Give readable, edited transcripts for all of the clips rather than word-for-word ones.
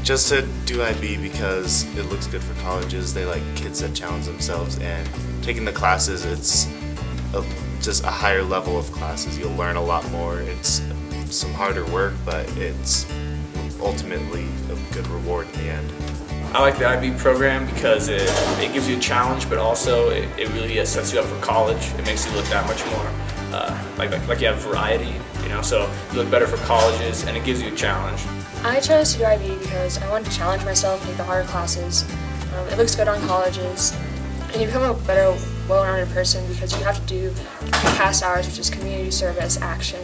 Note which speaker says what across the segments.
Speaker 1: Just to do IB because it looks good for colleges. They like kids that challenge themselves, and taking the classes, it's just a higher level of classes. You'll learn a lot more. It's some harder work, but it's ultimately a good reward in the end.
Speaker 2: I like the IB program because it gives you a challenge, but also it really sets you up for college. It makes you look that much more like you have variety, so you look better for colleges, and it gives you a challenge.
Speaker 3: I chose to do IB because I wanted to challenge myself and take the harder classes. It looks good on colleges, and you become a better, well-rounded person because you have to do past hours, which is community service, action,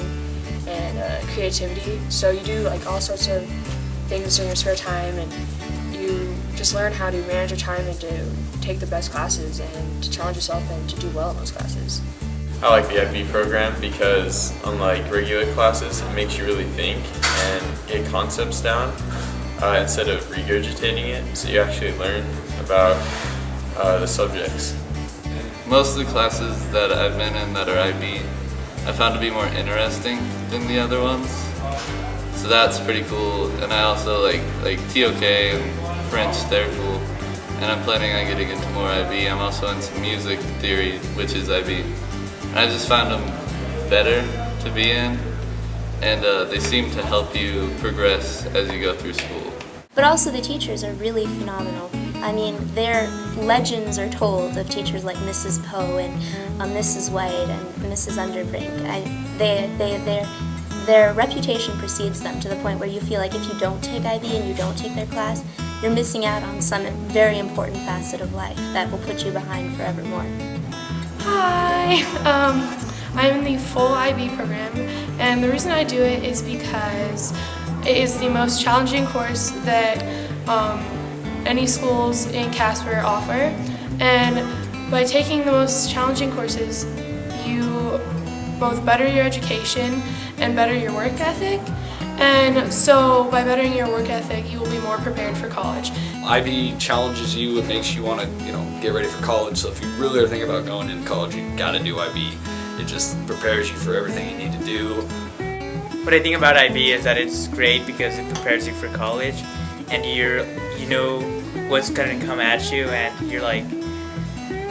Speaker 3: and creativity. So you do like all sorts of things in your spare time, and you just learn how to manage your time and to take the best classes and to challenge yourself and to do well in those classes.
Speaker 4: I like the IB program because, unlike regular classes, it makes you really think and get concepts down instead of regurgitating it, so you actually learn about the subjects.
Speaker 5: Most of the classes that I've been in that are IB, I found to be more interesting than the other ones, so that's pretty cool. And I also like TOK and French, they're cool, and I'm planning on getting into more IB. I'm also into music theory, which is IB. And I just found them better to be in, and they seem to help you progress as you go through school.
Speaker 6: But also the teachers are really phenomenal. I mean, their legends are told of teachers like Mrs. Poe and Mrs. White and Mrs. Underbrink. Their reputation precedes them to the point where you feel like if you don't take IB and you don't take their class, you're missing out on some very important facet of life that will put you behind forevermore.
Speaker 7: Hi, I'm in the full IB program, and the reason I do it is because it is the most challenging course that any schools in Casper offer, and by taking the most challenging courses, you both better your education and better your work ethic, and so by bettering your work ethic, you will be more prepared for college.
Speaker 2: IB challenges you. It makes you want to, get ready for college. So if you really are thinking about going into college, you got to do IB. It just prepares you for everything you need to do.
Speaker 8: What I think about IB is that it's great because it prepares you for college, and you know what's going to come at you, and you're like,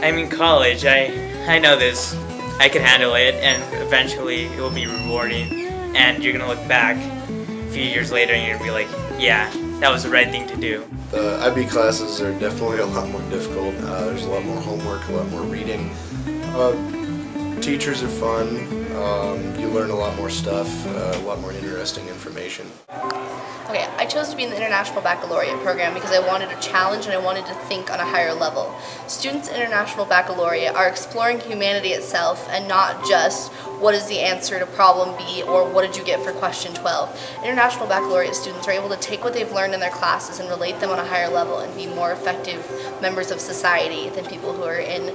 Speaker 8: I'm in college. I know this. I can handle it, and eventually it will be rewarding, and you're going to look back a few years later and you're going to be like, yeah, that was the right thing to do.
Speaker 1: The IB classes are definitely a lot more difficult. There's a lot more homework, a lot more reading. Teachers are fun. You learn a lot more stuff, a lot more interesting information.
Speaker 9: Okay, I chose to be in the International Baccalaureate program because I wanted a challenge and I wanted to think on a higher level. Students in International Baccalaureate are exploring humanity itself and not just what is the answer to problem B or what did you get for question 12. International Baccalaureate students are able to take what they've learned in their classes and relate them on a higher level and be more effective members of society than people who are in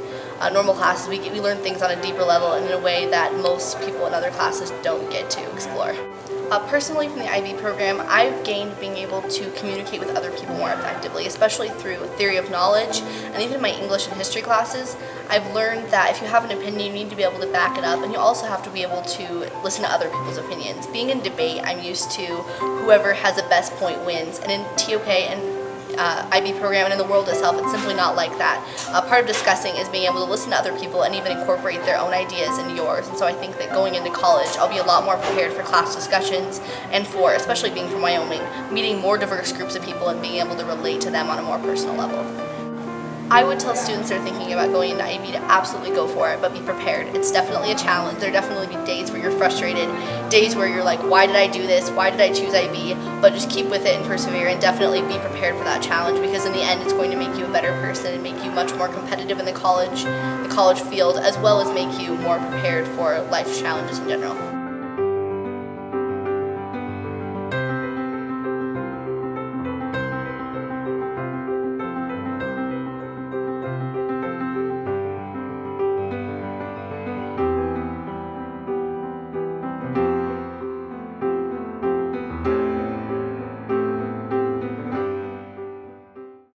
Speaker 9: normal classes. We learn things on a deeper level and in a way that most people in other classes don't get to explore. Personally, from the IB program, I've gained being able to communicate with other people more effectively, especially through theory of knowledge, and even in my English and history classes, I've learned that if you have an opinion, you need to be able to back it up, and you also have to be able to listen to other people's opinions. Being in debate, I'm used to whoever has the best point wins, and in TOK and IB program and in the world itself, it's simply not like that. Part of discussing is being able to listen to other people and even incorporate their own ideas into yours, and so I think that going into college, I'll be a lot more prepared for class discussions and for, especially being from Wyoming, meeting more diverse groups of people and being able to relate to them on a more personal level. I would tell students that are thinking about going into IB to absolutely go for it, but be prepared. It's definitely a challenge. There'll definitely be days where you're frustrated, days where you're like, why did I do this? Why did I choose IB? But just keep with it and persevere, and definitely be prepared for that challenge, because in the end it's going to make you a better person and make you much more competitive in the college field, as well as make you more prepared for life's challenges in general.